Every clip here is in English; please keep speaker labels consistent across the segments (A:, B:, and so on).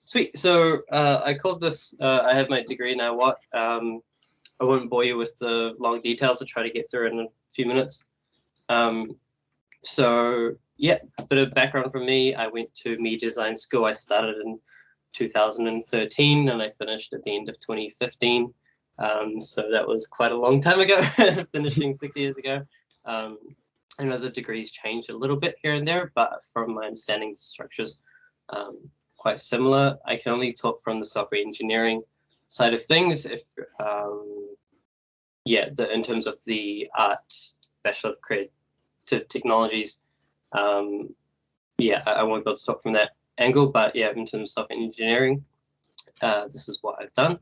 A: Sweet. So I called this, I have my degree now, what? I won't bore you with the long details. I'll try to get through in a few minutes. Um, so yeah, a bit of background from me. I went to media design school. I started in 2013 and I finished at the end of 2015. So that was quite a long time ago, finishing 6 years ago. I know the degrees changed a little bit here and there, but from my understanding, the structure's quite similar. I can only talk from the software engineering side of things. If yeah, in terms of the art, Bachelor of Creative Technologies, yeah, I won't be able to talk from that angle, but yeah, in terms of software engineering, this is what I've done.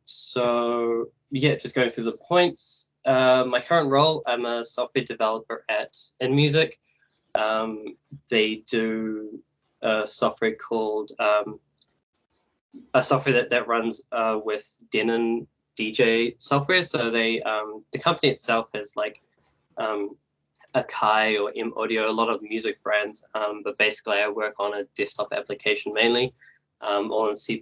A: So yeah, just going through the points. My current role, I'm a software developer at InMusic. They do a software called a software that runs with Denon DJ software. So they the company itself has like Akai or M Audio, a lot of music brands, but basically I work on a desktop application mainly, all in C++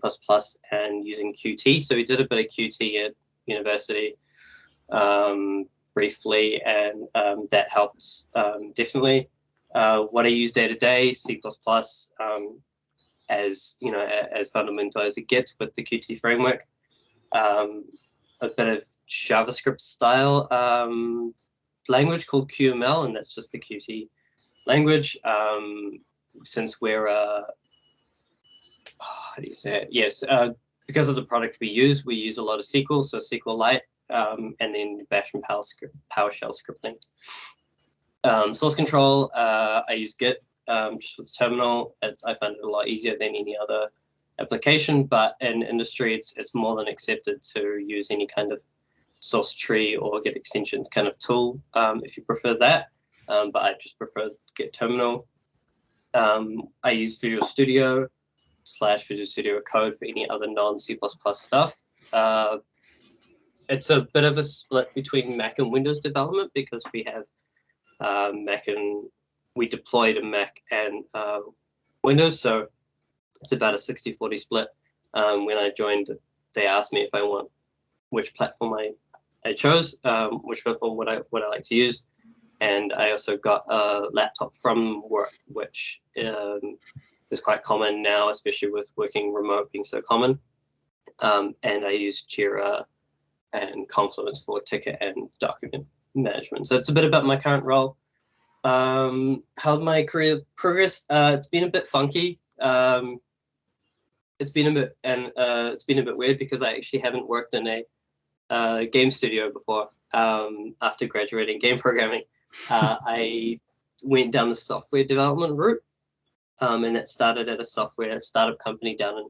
A: and using Qt. So we did a bit of Qt at university briefly, and that helped definitely. What I use day to day, C++, as you know, as fundamental as it gets with the Qt framework. A bit of JavaScript style language called QML, and that's just the Qt language. Since we're how do you say it? Yes, because of the product we use a lot of SQL, so SQLite, and then Bash and PowerShell scripting. Source control, I use Git just with terminal. I find it a lot easier than any other application, but in industry, it's more than accepted to use any kind of source tree or Git extensions kind of tool if you prefer that. But I just prefer Git terminal. I use Visual Studio / Visual Studio Code for any other non-C++ stuff. It's a bit of a split between Mac and Windows development because we have we deploy to Mac and Windows, so it's about a 60-40 split. When I joined, they asked me if I want which platform I chose, which platform would I like to use, and I also got a laptop from work, which is quite common now, especially with working remote being so common. And I use Jira and Confluence for ticket and document management. So it's a bit about my current role. How's my career progressed? It's been a bit funky. It's been a bit weird because I actually haven't worked in a game studio before. After graduating game programming, I went down the software development route, and that started at a software startup company down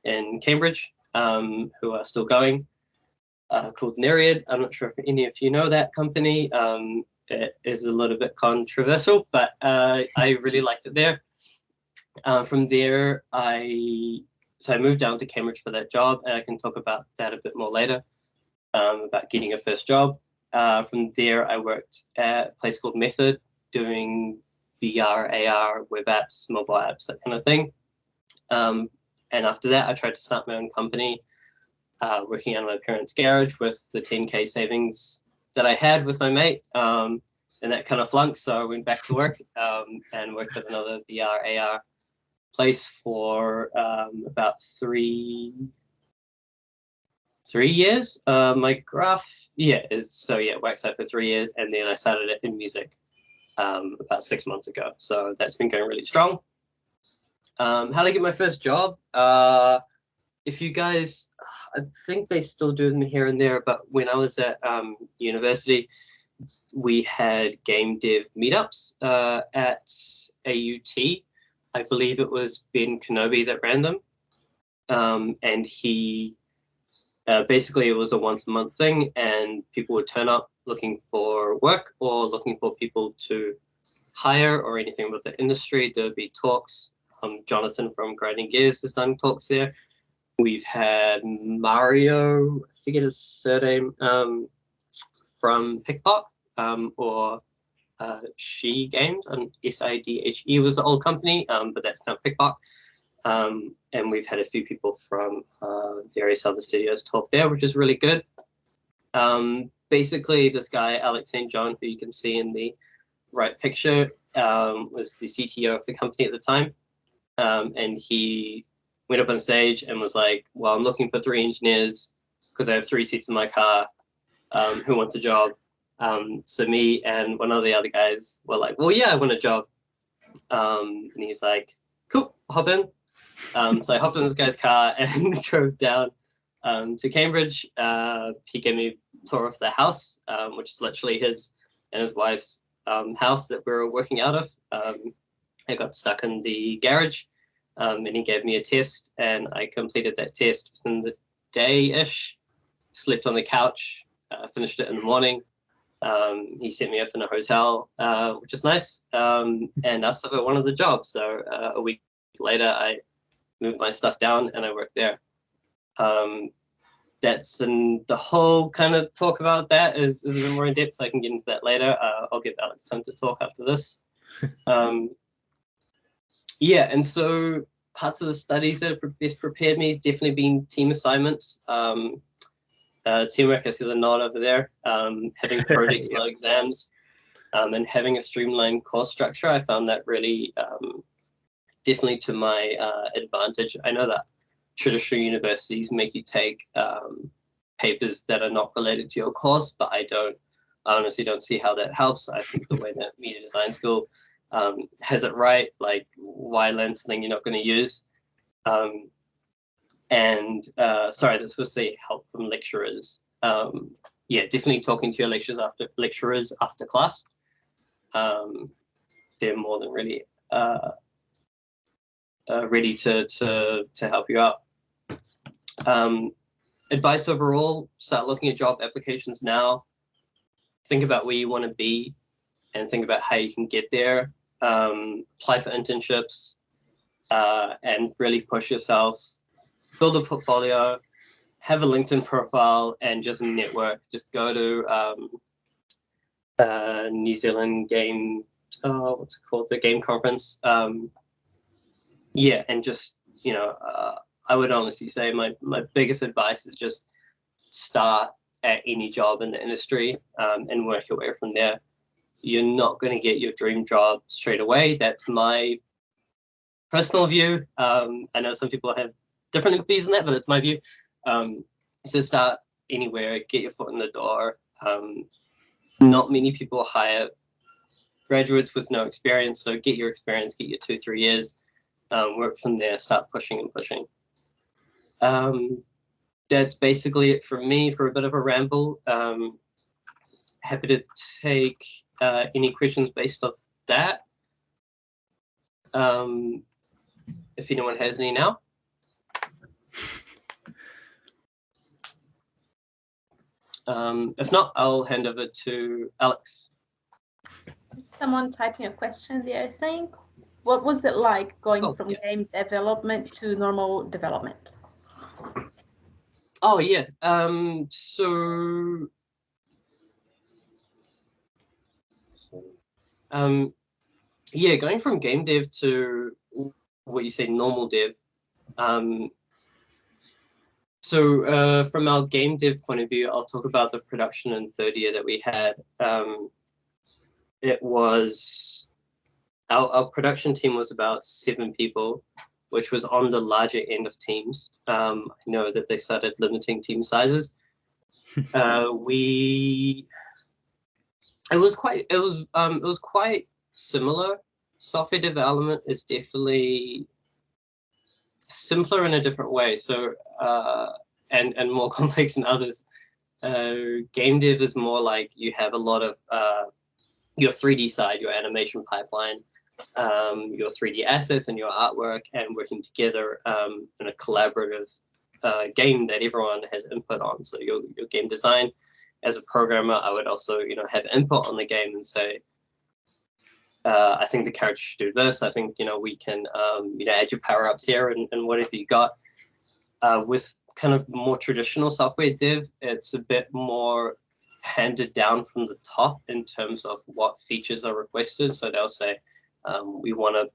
A: in Cambridge, who are still going, called Nereid. I'm not sure if any of you know that company. It is a little bit controversial, but I really liked it there. From there, I moved down to Cambridge for that job, and I can talk about that a bit more later, about getting a first job. From there, I worked at a place called Method, doing VR, AR, web apps, mobile apps, that kind of thing. And after that, I tried to start my own company, working out of my parents' garage with the 10K savings that I had with my mate. And that kind of flunked, so I went back to work and worked at another VR, AR place for about three years. My graph, worked out for 3 years, and then I started at InMusic about 6 months ago. So that's been going really strong. How did I get my first job? If you guys, I think they still do them here and there, but when I was at university, we had game dev meetups at AUT. I believe it was Ben Kenobi that ran them. And he, basically it was a once a month thing, and people would turn up looking for work or looking for people to hire or anything with the industry. There would be talks. Jonathan from Grinding Gears has done talks there. We've had Mario, I forget his surname, from Pickpock, or She Games, and SIDHE was the old company, but that's now Pickpock. And we've had a few people from various other studios talk there, which is really good. Basically, this guy, Alex St. John, who you can see in the right picture, was the CTO of the company at the time. And he went up on stage and was like, well, I'm looking for 3 engineers because I have 3 seats in my car. Who wants a job? So me and one of the other guys were like, well, yeah, I want a job. And he's like, cool, hop in. So I hopped in this guy's car and drove down to Cambridge. He gave me a tour of the house, which is literally his and his wife's house that we were working out of. I got stuck in the garage, and he gave me a test, and I completed that test within the day-ish. Slept on the couch, finished it in the morning. He sent me off in a hotel, which is nice, and asked if I wanted the job. So a week later, I moved my stuff down and I worked there. That's the whole kind of talk about that is a bit more in depth, so I can get into that later. I'll give Alex time to talk after this. Yeah, and so parts of the studies that have best prepared me definitely been team assignments. Teamwork, I see the nod over there. Having projects, not exams, and having a streamlined course structure, I found that really definitely to my advantage. I know that traditional universities make you take papers that are not related to your course, but I honestly don't see how that helps. I think the way that media design school has it right, like why learn something you're not going to use? Sorry, that's supposed to say help from lecturers. Yeah, definitely talking to your lecturers after class. They're more than really ready to help you out. Advice overall: start looking at job applications now. Think about where you want to be, and think about how you can get there. Apply for internships, and really push yourself. Build a portfolio, have a LinkedIn profile, and just network. Just go to New Zealand Game, what's it called? The game conference. Yeah, and just, I would honestly say my biggest advice is just start at any job in the industry and work your way from there. You're not going to get your dream job straight away. That's my personal view. I know some people have different views on that, but that's my view. So start anywhere, get your foot in the door. Not many people hire graduates with no experience, so get your experience, get your 2-3 years, work from there, start pushing and pushing. That's basically it from me for a bit of a ramble. Happy to take any questions based off that. If anyone has any now. If not, I'll hand over to Alex.
B: Someone typing a question there, I think. What was it like going from game development to normal development?
A: Oh, yeah. Yeah, going from game dev to what you say, normal dev. From our game dev point of view, I'll talk about the production in third year that we had. It was our production team was about 7 people, which was on the larger end of teams. I know that they started limiting team sizes. It was quite similar. Software development is definitely simpler in a different way. So and more complex than others. Game dev is more like you have a lot of your 3D side, your animation pipeline, your 3D assets and your artwork, and working together in a collaborative game that everyone has input on. So your game design, as a programmer, I would also have input on the game and say, I think the character should do this. I think we can add your power ups here and whatever you got. With kind of more traditional software dev, it's a bit more handed down from the top in terms of what features are requested. So they'll say, we want to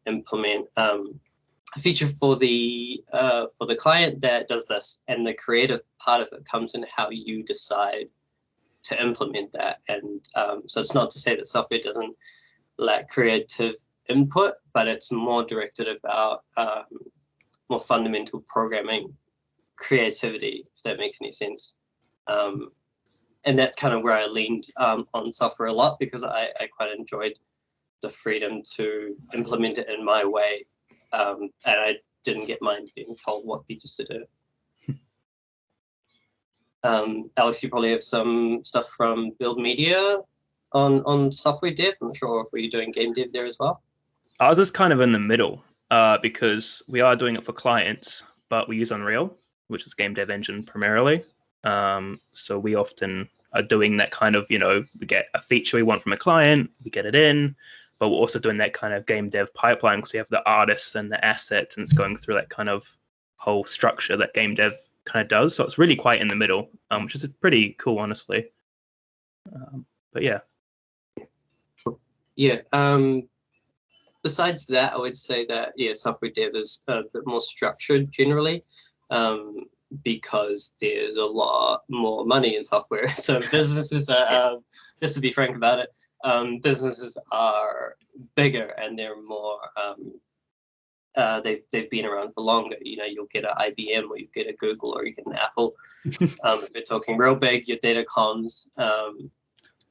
A: implement feature for the client that does this, and the creative part of it comes in how you decide to implement that. And so it's not to say that software doesn't lack creative input, but it's more directed about more fundamental programming creativity, if that makes any sense. And that's kind of where I leaned on software a lot, because I quite enjoyed the freedom to implement it in my way. And I didn't get mind being told what features to do. Alex, you probably have some stuff from Build Media on software dev. I'm not sure if we're doing game dev there as well.
C: I was just kind of in the middle because we are doing it for clients, but we use Unreal, which is game dev engine primarily. So we often are doing that kind of, we get a feature we want from a client, we get it in, but we're also doing that kind of game dev pipeline because we have the artists and the assets, and it's going through that kind of whole structure that game dev kind of does. So it's really quite in the middle, which is pretty cool, honestly. But yeah.
A: Yeah. Besides that, I would say that, software dev is a bit more structured generally, because there's a lot more money in software. So businesses are, just to be frank about it, businesses are bigger and they're more, they've been around for longer. You'll get an IBM, or you get a Google, or you get an Apple. If you're talking real big, your data comms,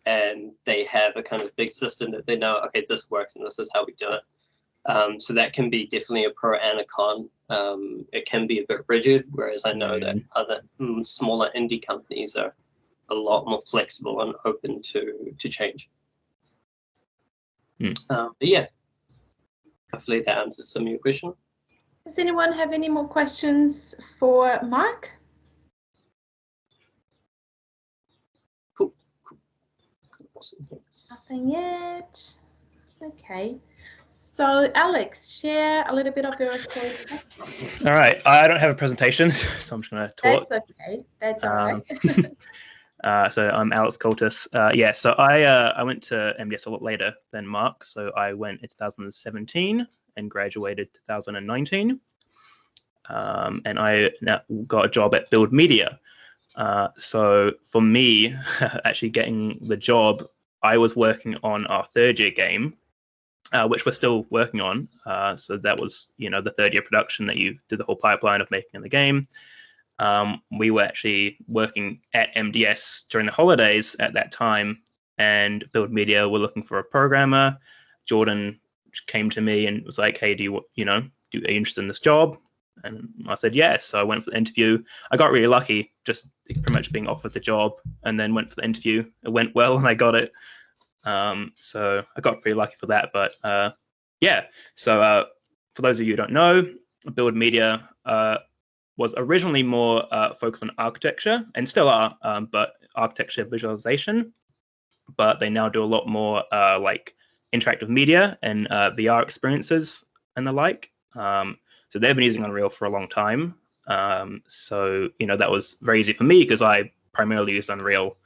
A: and they have a kind of big system that they know, okay, this works and this is how we do it. So that can be definitely a pro and a con. It can be a bit rigid, whereas I know that other smaller indie companies are a lot more flexible and open to change. But yeah, hopefully that answers some of your question.
B: Does anyone have any more questions for Mark?
A: Cool. Awesome.
B: Nothing yet. Okay. So Alex, share a little bit of your story.
C: All right. I don't have a presentation, so I'm just going to talk.
B: That's okay. That's all right.
C: So I'm Alex Coultas. So I went to MDS a lot later than Mark. So I went in 2017 and graduated 2019. And I got a job at Build Media. So for me, actually getting the job, I was working on our third year game, which we're still working on. So that was, the third year production that you did the whole pipeline of making the game. We were actually working at MDS during the holidays at that time, and Build Media were looking for a programmer. Jordan came to me and was like, hey, are you interested in this job? And I said yes. So I went for the interview. I got really lucky, just pretty much being offered the job, and then went for the interview. It went well and I got it. So I got pretty lucky for that. But so for those of you who don't know, Build Media was originally more focused on architecture, and still are, but architecture visualization. But they now do a lot more like interactive media and VR experiences and the like. So they've been using Unreal for a long time. So that was very easy for me because I primarily used Unreal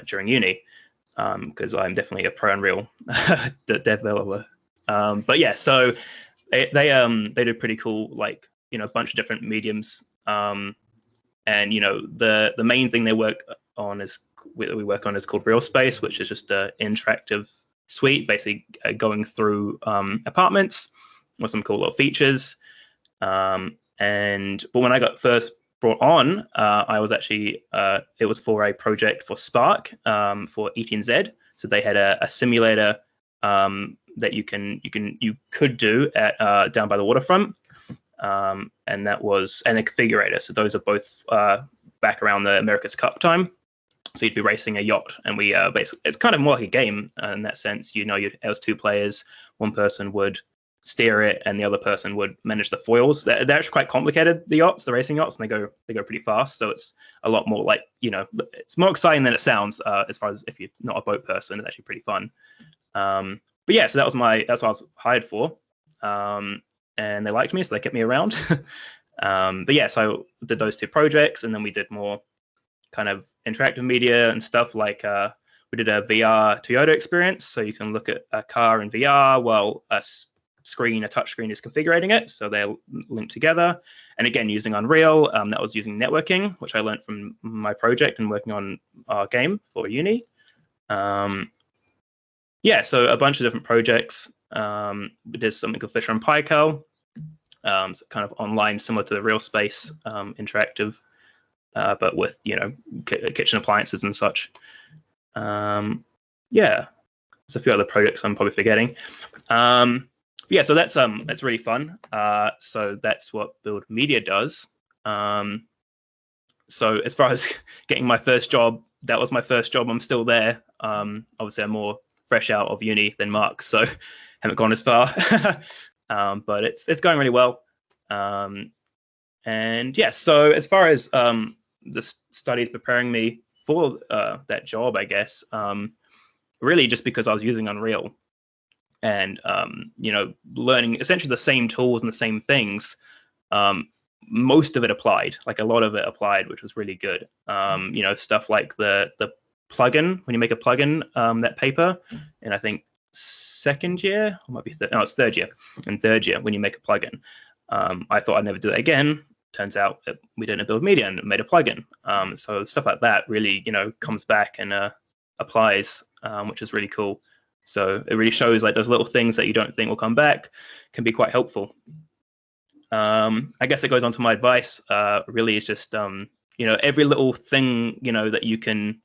C: during uni, because I'm definitely a pro Unreal developer. But yeah, so they do pretty cool, like, a bunch of different mediums. And the main thing we work on is called Real Space, which is just an interactive suite, basically going through apartments with some cool little features. But when I got first brought on, I was actually it was for a project for Spark for ETNZ. So they had a simulator that you could do at down by the waterfront, and that was a configurator. So those are both back around the America's Cup time. So you'd be racing a yacht, and we basically, it's kind of more like a game in that sense. It was two players. One person would steer it, and the other person would manage the foils. They're actually quite complicated, the racing yachts, and they go pretty fast. So it's a lot more like, it's more exciting than it sounds. As far as if you're not a boat person, it's actually pretty fun. But yeah, so that's what I was hired for, and they liked me, so they kept me around. But yeah, so I did those two projects, and then we did more kind of interactive media and stuff like we did a VR Toyota experience, so you can look at a car in VR while screen, a touch screen, is configuring it, so they're linked together. And again, using Unreal, that was using networking, which I learned from my project and working on our game for uni. Yeah, so a bunch of different projects. We did something called Fisher and Paykel, so kind of online, similar to the real space, interactive, but with, you know, kitchen appliances and such. Yeah, there's a few other projects I'm probably forgetting. Yeah, so that's really fun. So that's what Build Media does. So as far as getting my first job, that was my first job. I'm still there. Obviously, I'm more fresh out of uni than Mark, so haven't gone as far. But it's going really well. And yeah, so as far as the studies preparing me for that job, I guess, really just because I was using Unreal and you know, learning essentially the same tools and the same things. Most of it applied, like a lot of it applied, which was really good. You know, stuff like the plugin, when you make a plugin, that paper, and I think second year, or might be it's third year. And third year, when you make a plugin, I thought I'd never do that again. Turns out that we didn't build media and made a plugin. So stuff like that really, you know, comes back and applies, which is really cool. So it really shows like those little things that you don't think will come back can be quite helpful. I guess it goes on to my advice. Really, is just you know, every little thing, you know, that you can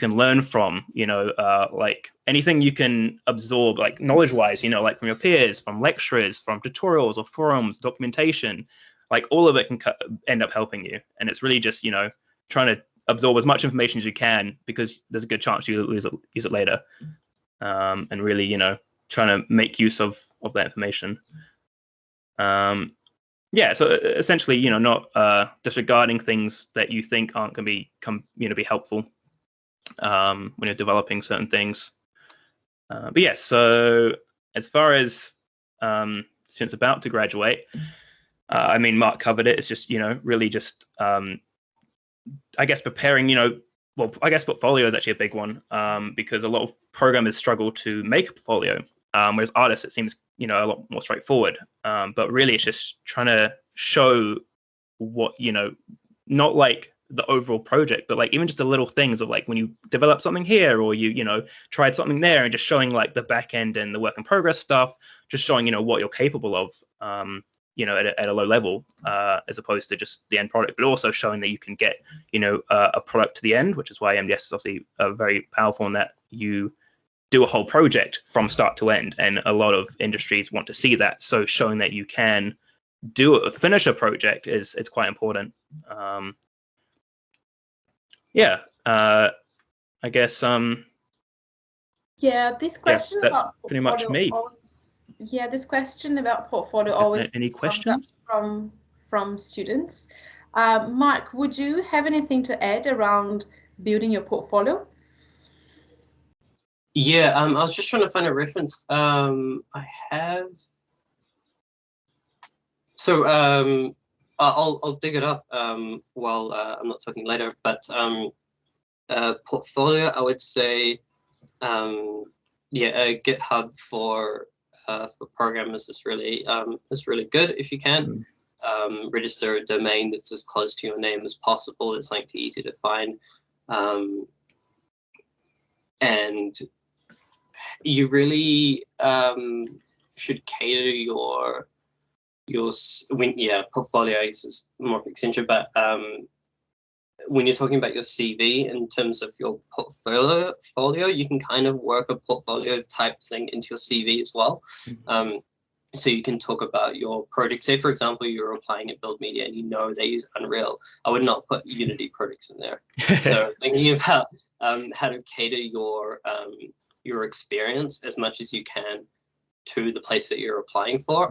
C: learn from, you know, like anything you can absorb, like knowledge-wise, you know, like from your peers, from lecturers, from tutorials or forums, documentation, like all of it can end up helping you. And it's really just, you know, trying to absorb as much information as you can, because there's a good chance you use it later. And really, you know, trying to make use of that information. Yeah, so essentially, you know, not disregarding things that you think aren't going to be helpful when you're developing certain things. But yeah, so as far as students about to graduate, I mean, Mark covered it. It's just, you know, really just, I guess, preparing, you know, well, I guess portfolio is actually a big one, because a lot of programmers struggle to make a portfolio, whereas artists, it seems, you know, a lot more straightforward. But really, it's just trying to show what, you know, not like the overall project, but like even just the little things of like when you develop something here, or you know, tried something there, and just showing like the back end and the work in progress stuff, just showing, you know, what you're capable of, you know, at a low level, as opposed to just the end product, but also showing that you can get, you know, a product to the end, which is why MDS is obviously very powerful in that you do a whole project from start to end, and a lot of industries want to see that. So showing that you can finish a project is quite important. Yeah, I guess.
B: Yeah, this question
C: that's
B: about
C: pretty much me.
B: This question about portfolio always
C: any questions
B: from students. Mark, would you have anything to add around building your portfolio?
A: Yeah, I was just trying to find a reference. I have. So I'll dig it up while I'm not talking later. But portfolio, I would say, yeah, GitHub for programmers is really good if you can. Register a domain that's as close to your name as possible. It's like easy to find, and you really should cater your portfolio is more extension, but when you're talking about your CV in terms of your portfolio, you can kind of work a portfolio type thing into your CV as well. So you can talk about your project. Say, for example, you're applying at Build Media and you know they use Unreal. I would not put Unity projects in there. So thinking about how to cater your experience as much as you can to the place that you're applying for.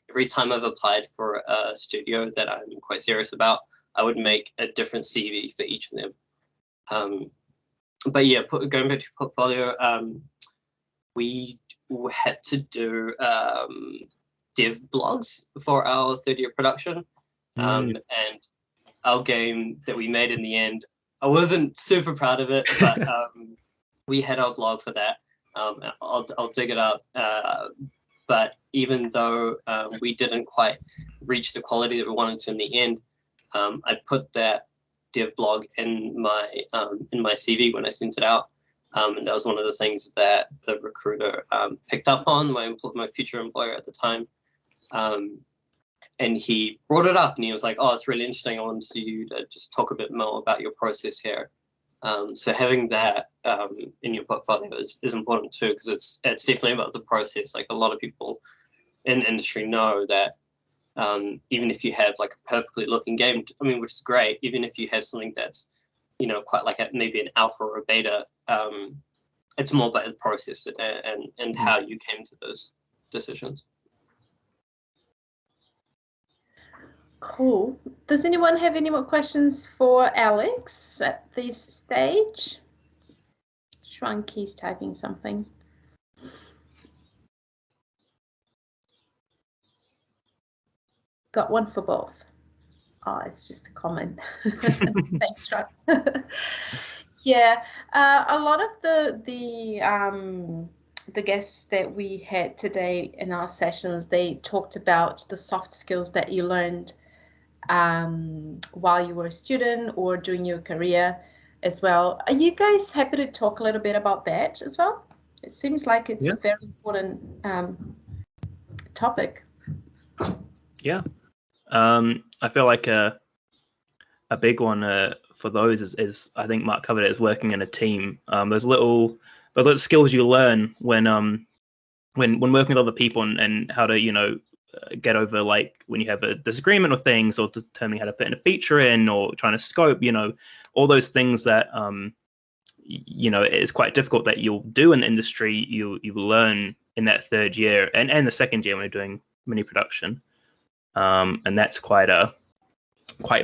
A: Every time I've applied for a studio that I'm quite serious about, I would make a different CV for each of them. But yeah, going back to portfolio, we had to do dev blogs for our third year production. And our game that we made in the end, I wasn't super proud of it, but we had our blog for that. I'll dig it up. But even though we didn't quite reach the quality that we wanted to in the end, I put that dev blog in my CV when I sent it out, and that was one of the things that the recruiter picked up on, my future employer at the time, and he brought it up and he was like, "Oh, it's really interesting. I wanted you to just talk a bit more about your process here." So having that in your portfolio is important too, because it's definitely about the process. Like a lot of people in the industry know that even if you have like a perfectly looking game, I mean, which is great, even if you have something that's, you know, quite like maybe an alpha or a beta, it's more about the process and how you came to those decisions.
B: Cool. Does anyone have any more questions for Alex at this stage? Shrunky's typing something. Got one for both. Oh, it's just a comment. Thanks, Shrunk. Yeah, a lot of the guests that we had today in our sessions, they talked about the soft skills that you learned while you were a student or during your career as well. Are you guys happy to talk a little bit about that as well? It seems like it's a very important topic.
C: Yeah. I feel like a big one for those is I think Mark covered it, is working in a team. Those little skills you learn when working with other people and how to, you know, get over like when you have a disagreement or things, or determining how to fit in a feature in, or trying to scope, you know, all those things that you know, it's quite difficult that you'll do in the industry. You learn in that third year and the second year when you're doing mini production, and that's quite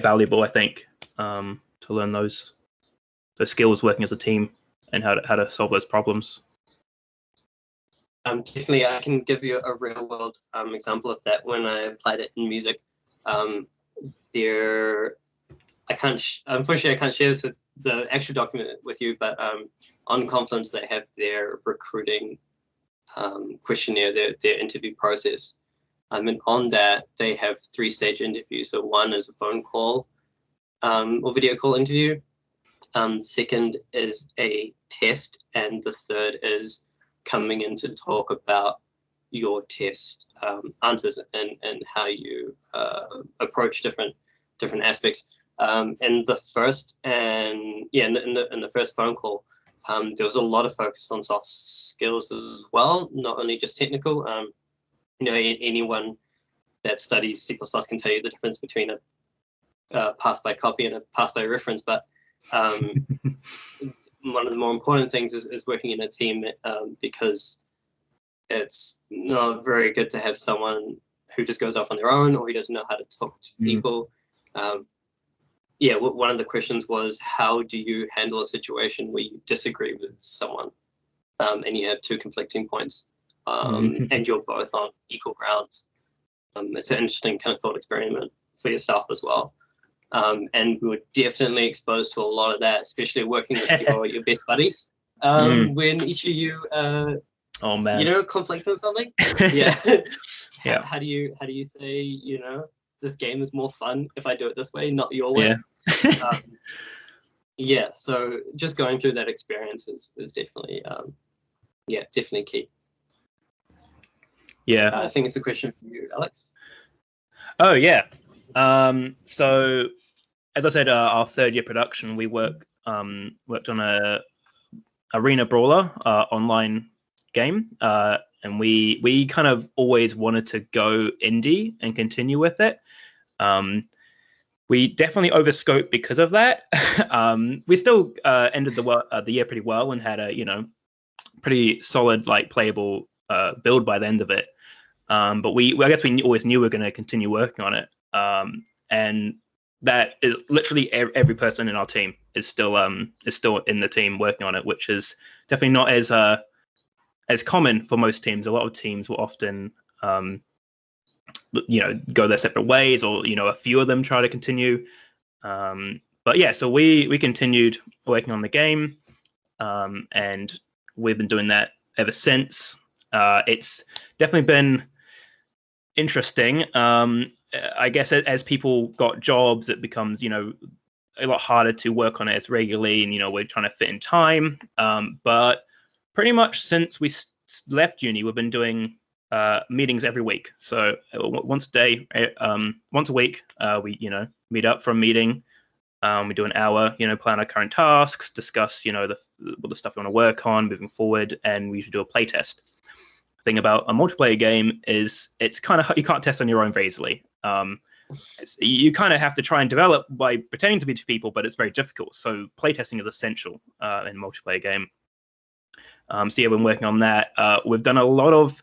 C: valuable, I think, to learn those skills working as a team and how to solve those problems.
A: Definitely, I can give you a real world example of that. When I applied it in music, unfortunately I can't share the actual document with you, but on Confluence they have their recruiting questionnaire, their interview process. And on that they have 3-stage interviews. So one is a phone call or video call interview. Second is a test, and the third is coming in to talk about your test answers and how you approach different aspects. In the first in the first phone call, there was a lot of focus on soft skills as well, not only just technical. You know, anyone that studies C++ can tell you the difference between a pass by copy and a pass by reference, but one of the more important things is working in a team, because it's not very good to have someone who just goes off on their own or who doesn't know how to talk to people. One of the questions was, how do you handle a situation where you disagree with someone and you have two conflicting points and you're both on equal grounds? It's an interesting kind of thought experiment for yourself as well. And we were definitely exposed to a lot of that, especially working with your best buddies. When each of you,
C: oh man,
A: you know, conflict on something. Yeah.
C: Yeah.
A: How do you say, you know, this game is more fun if I do it this way, not your way? Yeah. So just going through that experience is definitely, definitely key.
C: Yeah.
A: I think it's a question for you, Alex.
C: Oh yeah. So as I said, our third year production, we worked on a arena brawler online game, and we kind of always wanted to go indie and continue with it. We definitely overscoped because of that. We still ended the year pretty well and had a, you know, pretty solid, like, playable build by the end of it. But I guess we always knew we were going to continue working on it. And that is literally every person in our team is still in the team working on it, which is definitely not as common for most teams. A lot of teams will often you know, go their separate ways, or, you know, a few of them try to continue. But yeah, so we continued working on the game, and we've been doing that ever since. It's definitely been interesting. I guess as people got jobs, it becomes, a lot harder to work on it as regularly, and we're trying to fit in time. But pretty much since we left uni, we've been doing meetings every week. So once a day, once a week, we meet up for a meeting. We do an hour, plan our current tasks, discuss the stuff we want to work on moving forward, and we usually do a play test. The thing about a multiplayer game is it's kind of, you can't test on your own very easily. You kind of have to try and develop by pretending to be two people, but it's very difficult. So playtesting is essential in a multiplayer game. So yeah, we've been working on that. We've done a lot of,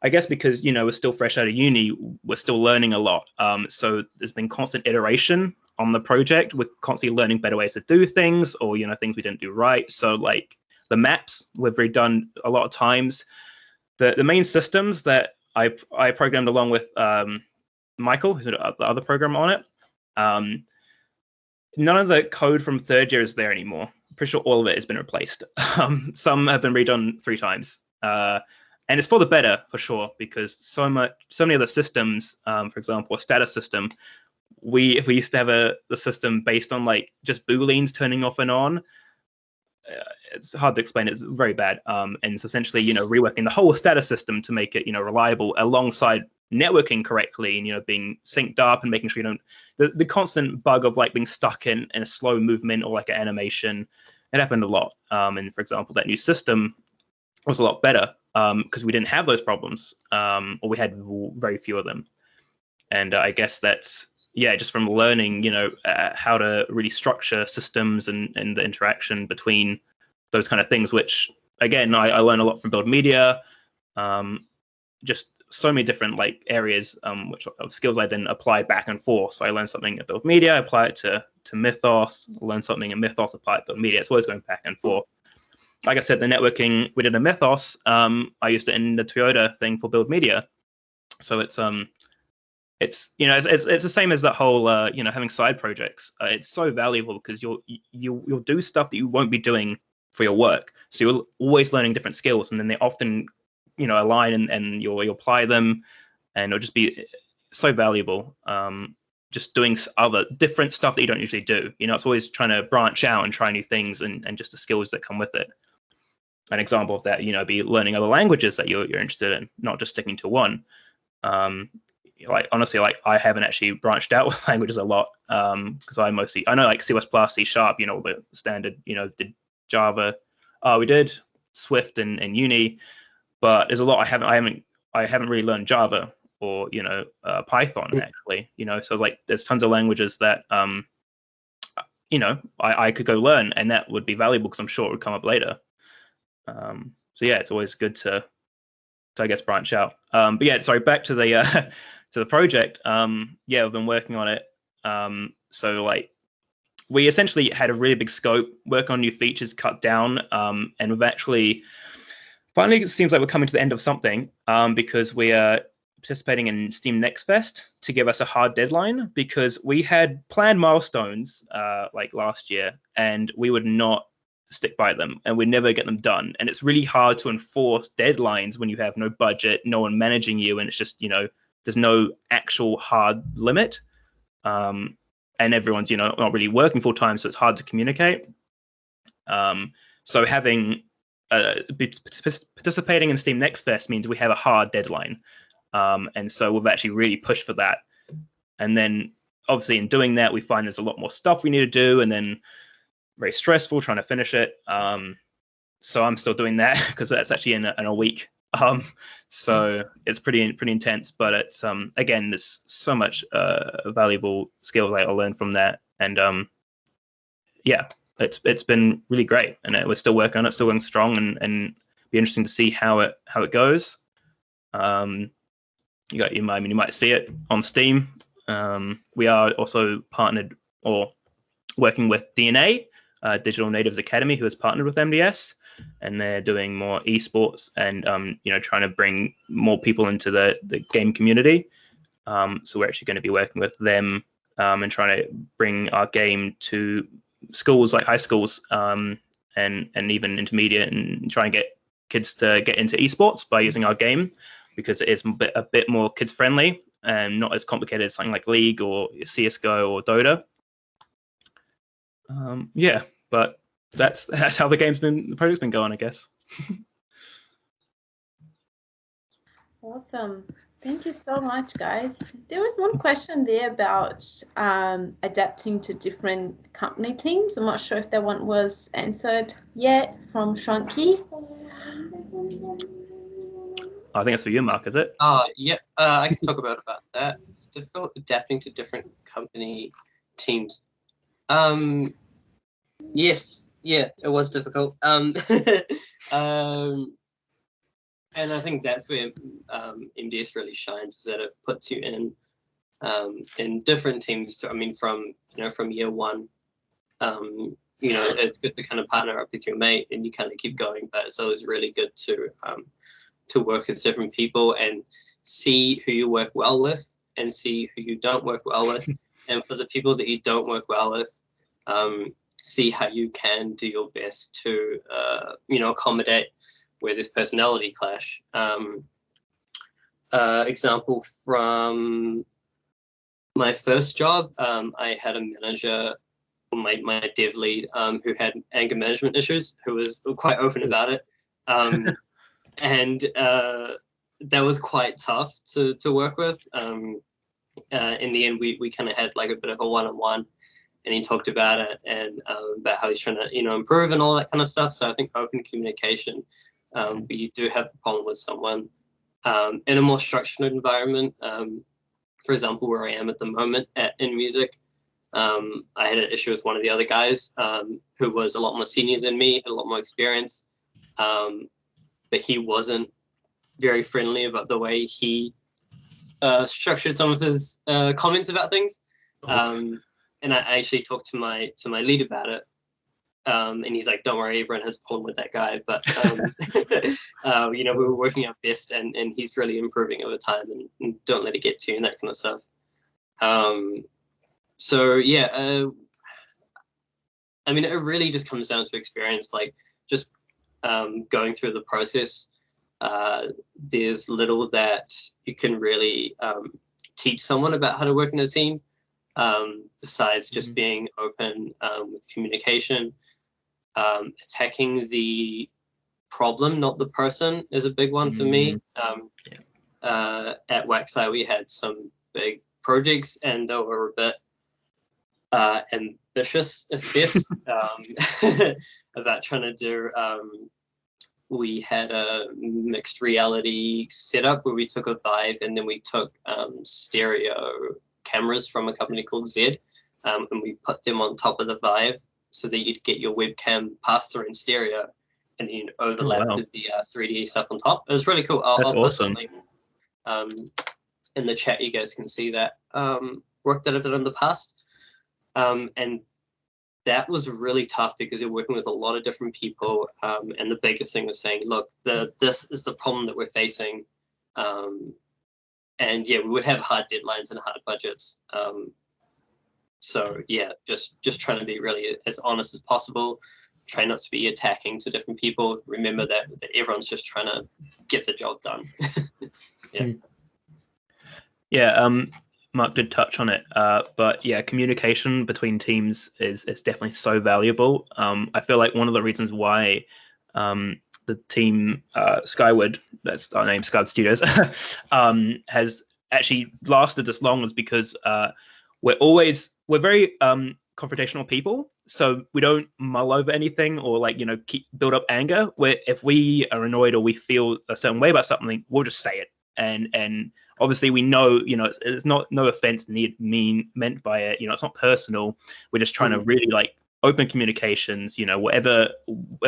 C: I guess because, we're still fresh out of uni, we're still learning a lot. So there's been constant iteration on the project. We're constantly learning better ways to do things, or, things we didn't do right. So like the maps, we've redone a lot of times. The main systems that I programmed along with Michael, who's the other programmer on it. None of the code from third year is there anymore. I'm pretty sure all of it has been replaced. Some have been redone 3 times. And it's for the better, for sure, because so many other systems, for example, a status system, if we used to have the system based on like just booleans turning off and on, it's hard to explain. It's very bad. And it's essentially, reworking the whole status system to make it, reliable alongside networking correctly and, being synced up and making sure you don't, the constant bug of like being stuck in a slow movement or like an animation, it happened a lot. And for example, that new system was a lot better because we didn't have those problems, or we had very few of them. And I guess that's, just from learning, how to really structure systems and the interaction between those kind of things, which again, I learned a lot from Build Media, just so many different like areas, which of skills I then apply back and forth. So I learned something at Build Media, I apply it to Mythos, learn something in Mythos, apply it to Build Media. It's always going back and forth. Like I said, the networking we did in Mythos, I used it in the Toyota thing for Build Media. So it's the same as that whole having side projects. It's so valuable because you'll do stuff that you won't be doing for your work. So you're always learning different skills, and then they often align and you'll apply them, and it'll just be so valuable. Just doing other different stuff that you don't usually do. It's always trying to branch out and try new things and just the skills that come with it. An example of that, be learning other languages that you're interested in, not just sticking to one. Like honestly, like I haven't actually branched out with languages a lot because I know like C++, C#, the standard, did Java. We did Swift and uni, but there's a lot I haven't really learned Java or Python actually. So like there's tons of languages that I could go learn, and that would be valuable because I'm sure it would come up later. So yeah, it's always good to I guess branch out. But yeah, sorry, back to the to the project. We've been working on it. So like we essentially had a really big scope, work on new features, cut down, and we've actually finally, it seems like we're coming to the end of something because we are participating in Steam Next Fest to give us a hard deadline, because we had planned milestones like last year and we would not stick by them and we'd never get them done. And it's really hard to enforce deadlines when you have no budget, no one managing you, and it's just, there's no actual hard limit. And everyone's, not really working full time, so it's hard to communicate. So having participating in Steam Next Fest means we have a hard deadline. And so we've actually really pushed for that. And then obviously in doing that, we find there's a lot more stuff we need to do, and then very stressful trying to finish it. So I'm still doing that because that's actually in a week. So it's pretty intense, but it's again, there's so much valuable skills I learned from that. And it's been really great, and we're still working on it, still going strong, and be interesting to see how it goes. You might see it on Steam. We are also partnered or working with DNA, Digital Natives Academy, who has partnered with MDS, and they're doing more esports and trying to bring more people into the game community. So we're actually going to be working with them and trying to bring our game to schools like high schools and even intermediate, and try and get kids to get into esports by using our game. because it is a bit more kids friendly and not as complicated as something like League or CS:GO or Dota. Yeah, but that's how the project's been going, I guess.
B: Awesome. Thank you so much, guys. There was one question there about adapting to different company teams. I'm not sure if that one was answered yet from Shanky.
C: I think it's for you, Mark, is it?
A: Yeah, I can talk about that. It's difficult adapting to different company teams. Yes, yeah, it was difficult. And I think that's where MDS really shines, is that it puts you in different teams. I mean, from year one, it's good to kind of partner up with your mate and you kind of keep going. But it's always really good to work with different people and see who you work well with and see who you don't work well with. And for the people that you don't work well with, see how you can do your best to accommodate where there's personality clash. Example from my first job, I had a manager, my dev lead, who had anger management issues, who was quite open about it. And that was quite tough to work with. In the end, we kind of had like a bit of a one-on-one, and he talked about it and about how he's trying to improve and all that kind of stuff. So I think open communication. But you do have a problem with someone in a more structured environment. For example, where I am at the moment in music, I had an issue with one of the other guys who was a lot more senior than me, had a lot more experience, but he wasn't very friendly about the way he structured some of his comments about things. And I actually talked to my lead about it. And he's like, don't worry, everyone has a problem with that guy. But, we were working our best and he's really improving over time and don't let it get to you and that kind of stuff. So, yeah, I mean, it really just comes down to experience, like just going through the process. There's little that you can really teach someone about how to work in a team, besides just being open with communication. Attacking the problem, not the person, is a big one for me. At Waxeye, we had some big projects and they were a bit ambitious, if best, about trying to do. We had a mixed reality setup where we took a Vive and then we took stereo cameras from a company called Z, and we put them on top of the Vive so that you'd get your webcam pass through in stereo and then overlap with the 3D stuff on top. It was really cool. I'll post something in the chat. You guys can see that work that I've done in the past. And that was really tough because you're working with a lot of different people. And the biggest thing was saying, look, this is the problem that we're facing. And yeah, we would have hard deadlines and hard budgets. So yeah, just trying to be really as honest as possible. Try not to be attacking to different people. Remember that everyone's just trying to get the job done.
C: Mark did touch on it, but yeah, communication between teams is definitely so valuable. I feel like one of the reasons why the team Skyward, that's our name, Skyward Studios, has actually lasted this long is because we're very confrontational people, so we don't mull over anything or build up anger. Where if we are annoyed or we feel a certain way about something, we'll just say it. And obviously we know, it's not no offense meant by it. It's not personal. We're just trying to really open communications. Whatever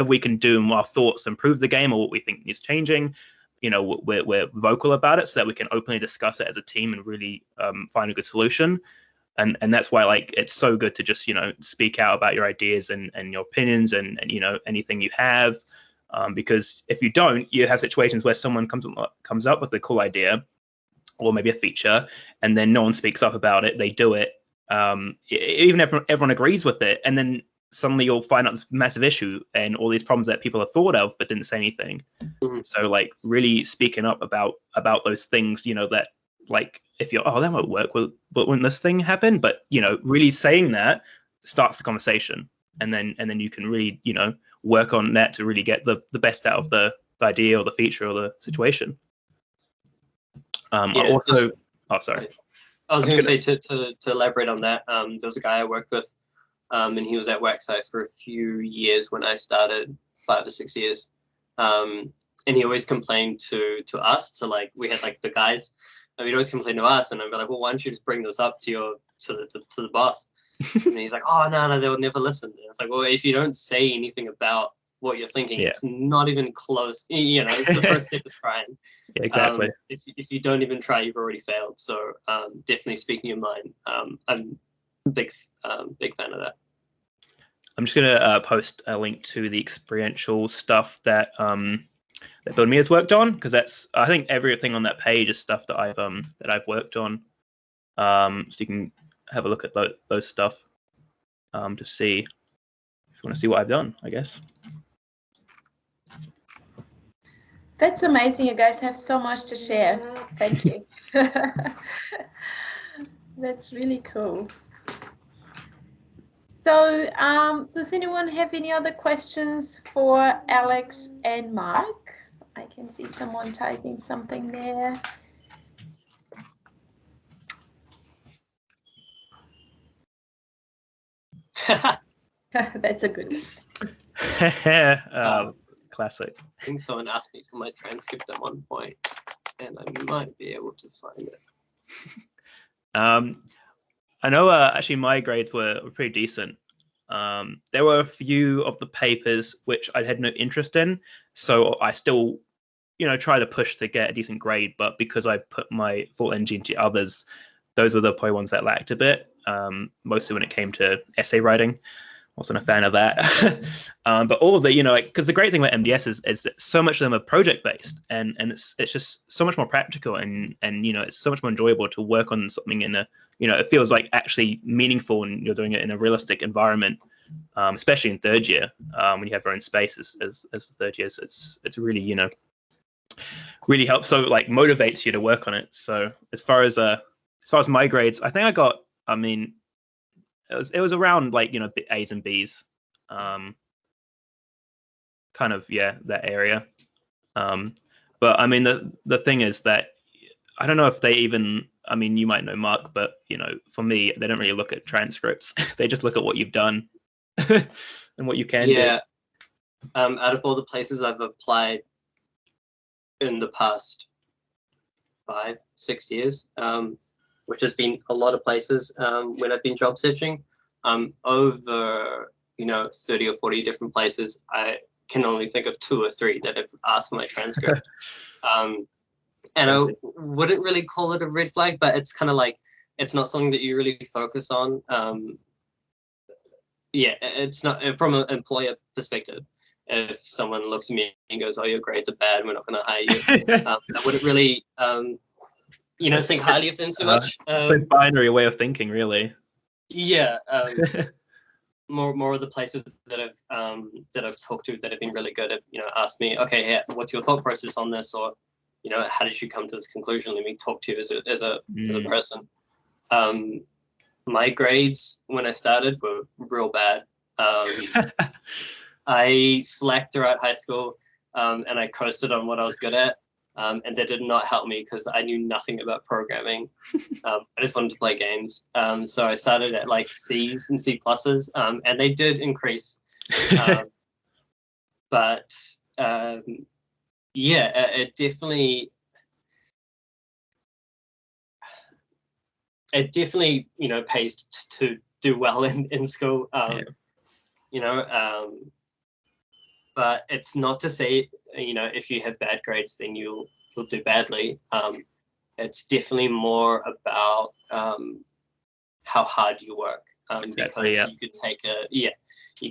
C: we can do and our thoughts improve the game or what we think is changing. We're vocal about it so that we can openly discuss it as a team and really find a good solution. And that's why it's so good to just speak out about your ideas and your opinions and anything you have, because if you don't, you have situations where someone comes up with a cool idea or maybe a feature and then no one speaks up about it. They do it, even if everyone agrees with it, and then suddenly you'll find out this massive issue and all these problems that people have thought of but didn't say anything. So like really speaking up about those things, you know, that like if you're, oh, that won't work, well, but when this thing happened, but you know, really saying that starts the conversation, and then you can really, you know, work on that to really get the best out of the idea or the feature or the situation.
A: Yeah,
C: also, oh, sorry.
A: I was going to say to elaborate on that. There was a guy I worked with, and he was at Waxsite for a few years when I started, 5 or 6 years. And he always complained to us, to like, we had like the guys, and he'd always complain to us, and I'd be like, well, why don't you just bring this up to the boss? And he's like, oh, no, they'll never listen. And it's like, well, if you don't say anything about what you're thinking, it's not even close. You know, it's the first step is trying.
C: Yeah, exactly.
A: If you don't even try, you've already failed. So definitely speaking your mind. I'm a big fan of that.
C: I'm just gonna post a link to the experiential stuff that that Build Me has worked on, because that's, I think everything on that page is stuff that I've worked on. So you can have a look at those stuff to see if you want to see what I've done, I guess.
B: That's amazing. You guys have so much to share. Thank you. That's really cool. So does anyone have any other questions for Alex and Mark? I can see someone typing something there. That's a good one.
C: Classic.
A: I think someone asked me for my transcript at one point, and I might be able to find it.
C: I know actually my grades were pretty decent. There were a few of the papers which I had no interest in, so I still, you know, try to push to get a decent grade, but because I put my full energy into others, those were the probably ones that lacked a bit, mostly when it came to essay writing. Wasn't a fan of that. But all of the, you know, because the great thing about MDS is that so much of them are project based, and it's just so much more practical, and you know, it's so much more enjoyable to work on something in a, you know, it feels like actually meaningful, and you're doing it in a realistic environment, especially in third year, when you have your own space as the third years. It's really, you know, really helps, so like motivates you to work on it. So as far as my grades, I think I got, I mean, it was around like, you know, A's and B's, kind of, yeah, that area. But I mean, the thing is that I don't know if they even, I mean, you might know Mark, but you know, for me, they don't really look at transcripts. They just look at what you've done and what you can do.
A: Yeah. Out of all the places I've applied in the past 5, 6 years, which has been a lot of places when I've been job searching, over, you know, 30 or 40 different places, I can only think of 2 or 3 that have asked for my transcript. And I wouldn't really call it a red flag, but it's kind of like, it's not something that you really focus on. Yeah, it's not, from an employer perspective. If someone looks at me and goes, oh, your grades are bad, we're not going to hire you, I wouldn't really, you know, think highly of them too much.
C: So binary way of thinking, really.
A: Yeah. More of the places that I've talked to that have been really good have, you know, asked me, okay, yeah, what's your thought process on this, or, you know, how did you come to this conclusion? Let me talk to you as a person. My grades when I started were real bad. I slacked throughout high school, and I coasted on what I was good at. And that did not help me because I knew nothing about programming. I just wanted to play games. So I started at like C's and C++, and they did increase. But yeah, it definitely, you know, pays to do well in school. You know, but it's not to say, you know, if you have bad grades, then you'll do badly. It's definitely more about how hard you work, because you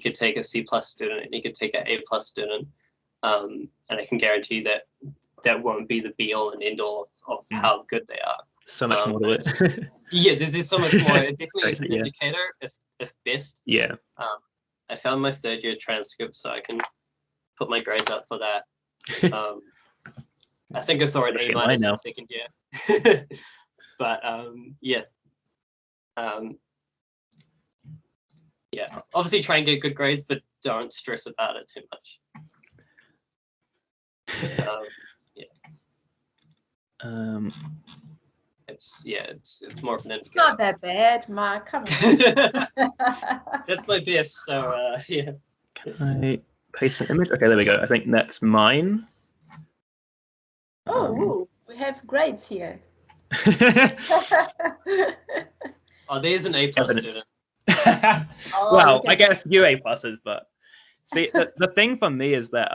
A: could take a C+ student, and you could take an A+ student, and I can guarantee that that won't be the be all and end all of how good they are.
C: So much more to it.
A: Yeah, there's so much more. It definitely is an indicator, if best.
C: Yeah.
A: I found my third year transcript, so I can put my grades up for that. I think I saw an A- in second year. But yeah. Yeah, obviously try and get good grades, but don't stress about it too much. It's more of an
B: It's not that bad, Mark. Come on.
A: That's my best. So yeah.
C: Can I paste an image? Okay, there we go. I think that's mine.
B: Oh, we have grades here.
A: Oh, there's an A+ student.
C: Well, I get a few A+, but see, the thing for me is that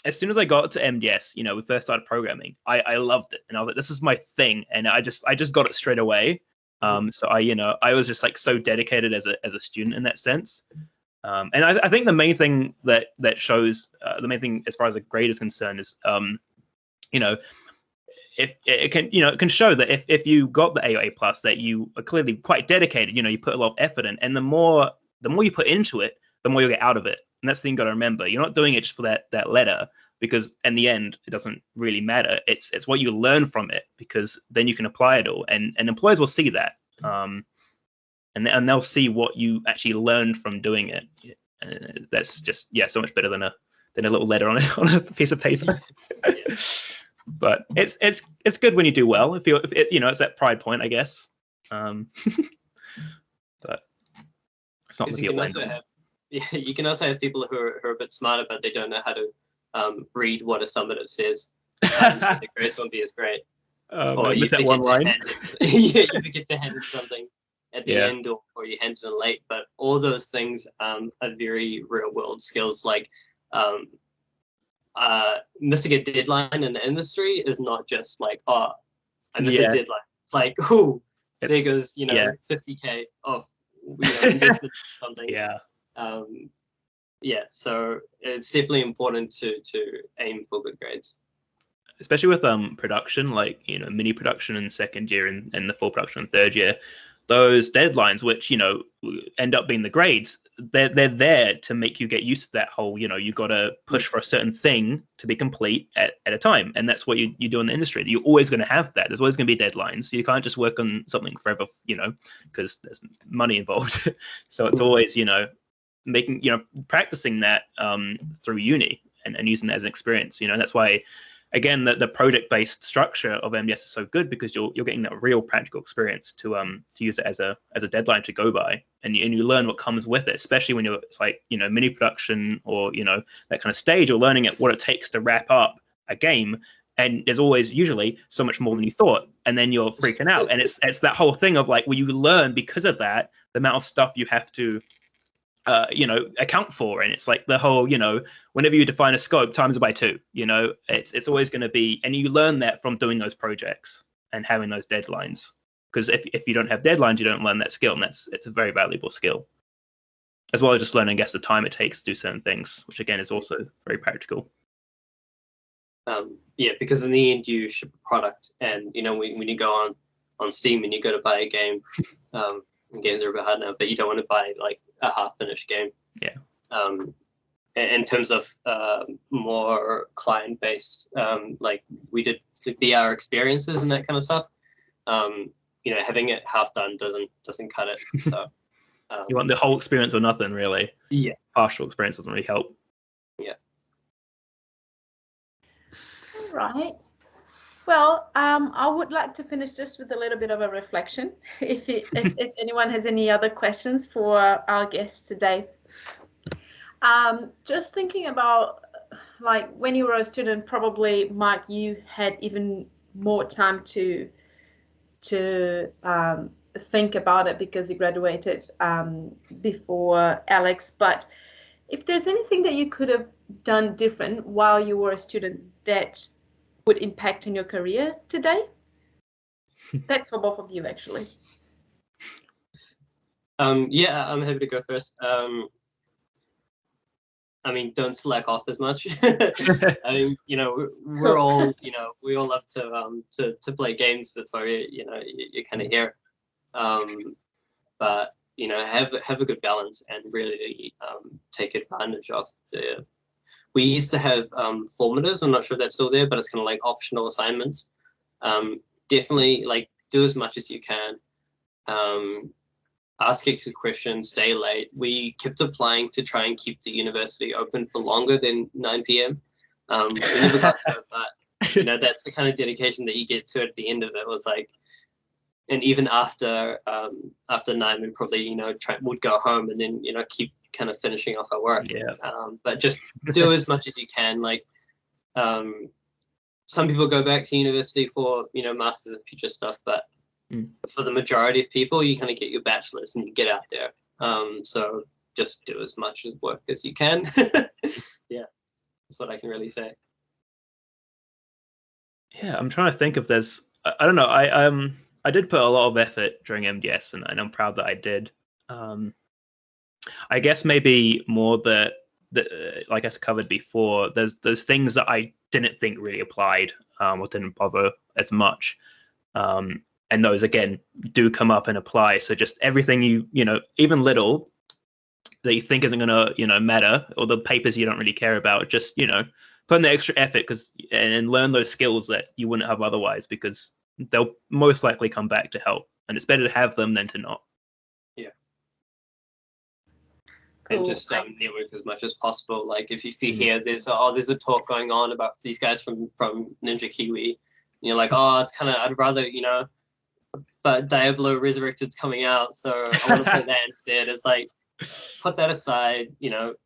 C: as soon as I got to MDS, we first started programming, I loved it, and I was like, this is my thing, and I just got it straight away. So I was just like so dedicated as a student in that sense. And I think the main thing that shows the main thing as far as a grade is concerned is if it can it can show that if you got the A or A+, that you are clearly quite dedicated. You put a lot of effort in, and the more you put into it, the more you get out of it. And that's the thing you got to remember. You're not doing it just for that letter, because in the end it doesn't really matter. It's what you learn from it, because then you can apply it all, and employers will see that, and they'll see what you actually learned from doing it. And that's just so much better than a little letter on a piece of paper. Yeah. But it's good when you do well. If it's that pride point, I guess. But it's not.
A: You can also have people who are a bit smarter, but they don't know how to read what a summative says. So the grades won't be as great.
C: Or you forget one line.
A: You forget to hand in something at the end, or you hand it in late. But all those things are very real world skills. Like missing a deadline in the industry is not just like, oh, I missed a deadline. It's like, there goes 50K of investment or something. So it's definitely important to aim for good grades,
C: especially with production, like mini production in second year and the full production in third year. Those deadlines, which end up being the grades, they're there to make you get used to that whole you got to push for a certain thing to be complete at a time, and that's what you do in the industry. You're always going to have that. There's always going to be deadlines. You can't just work on something forever, because there's money involved. So it's always making practicing that through uni and using that as an experience. And that's why, again, the project-based structure of MDS is so good, because you're getting that real practical experience to use it as a deadline to go by, and you learn what comes with it, especially when it's like mini production or that kind of stage. You're learning what it takes to wrap up a game, and there's always usually so much more than you thought, and then you're freaking out. And it's that whole thing of like, well, you learn because of that the amount of stuff you have to account for. And it's like the whole whenever you define a scope, times it by 2. It's always going to be, and you learn that from doing those projects and having those deadlines, because if you don't have deadlines, you don't learn that skill, and it's a very valuable skill, as well as just learning, I guess, the time it takes to do certain things, which again is also very practical.
A: Because in the end you ship a product, and when you go on Steam and you go to buy a game, games are a bit hard now, but you don't want to buy like a half-finished game. In terms of more client-based, like we did VR experiences and that kind of stuff, having it half done doesn't cut it. So
C: you want the whole experience or nothing, really. Partial experience doesn't really help.
B: All right. Well, I would like to finish just with a little bit of a reflection. If anyone has any other questions for our guests today. Just thinking about, like, when you were a student, probably, Mark, you had even more time to think about it, because you graduated before Alex. But if there's anything that you could have done different while you were a student that would impact on your career today? That's for both of you, actually.
A: I'm happy to go first. Don't slack off as much. We're all, we all love to play games. That's why you're kind of here. But have a good balance and really take advantage of the. We used to have formatives. I'm not sure if that's still there, but it's kind of like optional assignments. Definitely like do as much as you can. Ask extra questions, stay late. We kept applying to try and keep the university open for longer than 9 p.m. We never got to it, but that's the kind of dedication that you get to at the end of it. Was like, and even after 9, we probably would go home and then keep kind of finishing off our work.
C: Yeah.
A: But just do as much as you can. Like, some people go back to university for masters and future stuff, but for the majority of people, you kind of get your bachelor's and you get out there. So just do as much work as you can. Yeah, that's what I can really say.
C: Yeah, I'm trying to think if there's. I don't know. I did put a lot of effort during MDS, and I'm proud that I did. I guess maybe more that like I covered before, there's things that I didn't think really applied or didn't bother as much. And those again do come up and apply. So just everything even little that you think isn't gonna matter, or the papers you don't really care about, just put in the extra effort and learn those skills that you wouldn't have otherwise, because they'll most likely come back to help, and it's better to have them than to not.
A: Yeah.
B: Cool.
A: And just network as much as possible. Like if you hear there's a talk going on about these guys from Ninja Kiwi, and you're like, it's kind of, I'd rather but Diablo Resurrected's coming out, so I want to play that instead. It's like, put that aside,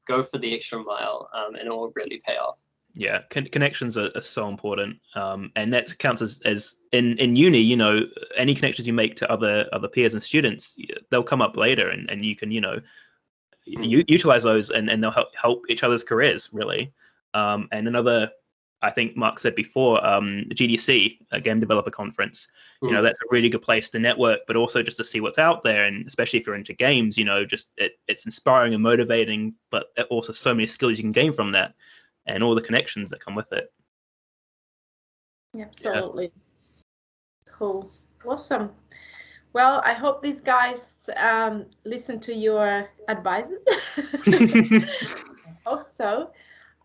A: go for the extra mile, and it will really pay off.
C: Yeah, connections are so important, and that counts as in uni. Any connections you make to other peers and students, they'll come up later, and you can utilize those, and they'll help each other's careers really. And another, I think Mark said before, GDC, a game developer conference. That's a really good place to network, but also just to see what's out there, and especially if you're into games, just it's inspiring and motivating, but also so many skills you can gain from that, and all the connections that come with it.
B: Absolutely. Yeah. Cool. Awesome. Well, I hope these guys listen to your advice. I hope so.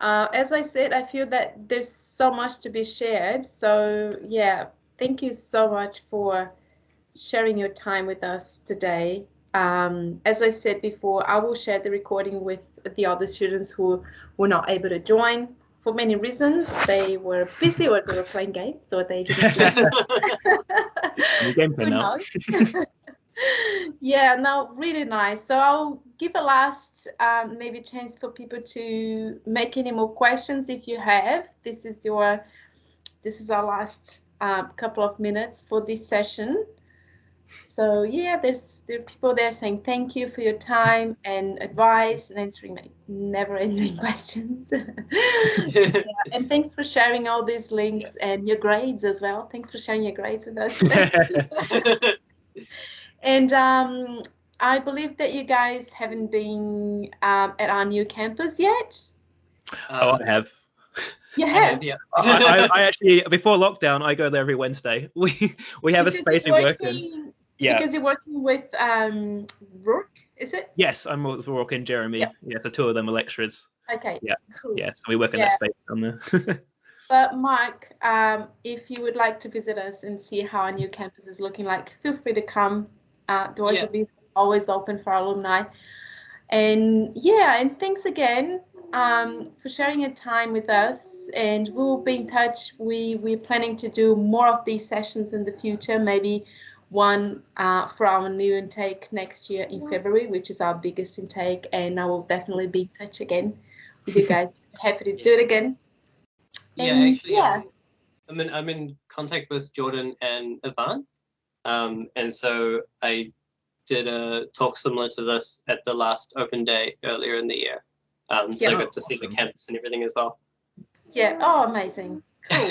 B: As I said, I feel that there's so much to be shared. So yeah, thank you so much for sharing your time with us today. As I said before, I will share the recording with the other students who were not able to join for many reasons. They were busy, or they were playing games, or they didn't.
C: Who knows?
B: Yeah, no, really nice. So I'll give a last maybe chance for people to make any more questions if you have. This is our last couple of minutes for this session. So yeah, there are people there saying thank you for your time and advice and answering my never-ending questions. Yeah, and thanks for sharing all these links and your grades as well. Thanks for sharing your grades with us today. And I believe that you guys haven't been at our new campus yet.
C: I have.
B: You have?
A: Yeah.
C: I actually, before lockdown, I go there every Wednesday. We have a space we work in. Yeah.
B: Because you're working with Rourke, is it?
C: Yes, I'm with Rourke and Jeremy.
B: Yep.
C: Yeah, the two of them are lecturers.
B: Okay.
C: Yeah.
B: Cool.
C: Yeah, so we work in that space down there.
B: But Mark, if you would like to visit us and see how our new campus is looking like, feel free to come. Doors will be always open for our alumni. And and thanks again for sharing your time with us. And we'll be in touch. We're planning to do more of these sessions in the future, maybe one for our new intake next year in February, which is our biggest intake. And I will definitely be in touch again with you guys. Happy to do it again.
A: Actually, I'm in contact with Jordan and Ivan, and so I did a talk similar to this at the last open day earlier in the year. So I got to see the campus and everything as well. Yeah.
B: Oh, amazing. Cool.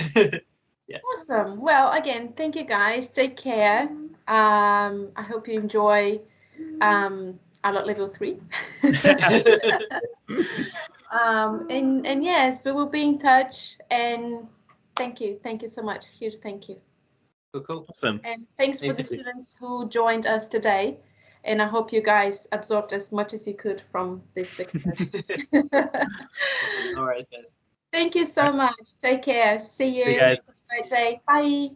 B: Yeah. Awesome. Well, again, thank you guys. Take care. I hope you enjoy our level 3. And yes, we will be in touch. And thank you so much. Huge thank you.
A: Cool.
C: Awesome.
B: And thanks for the students who joined us today. And I hope you guys absorbed as much as you could from this experience.
A: Awesome. All right, guys.
B: Thank you so much. Take care. See you.
C: See you guys.
B: Have a great day. Bye.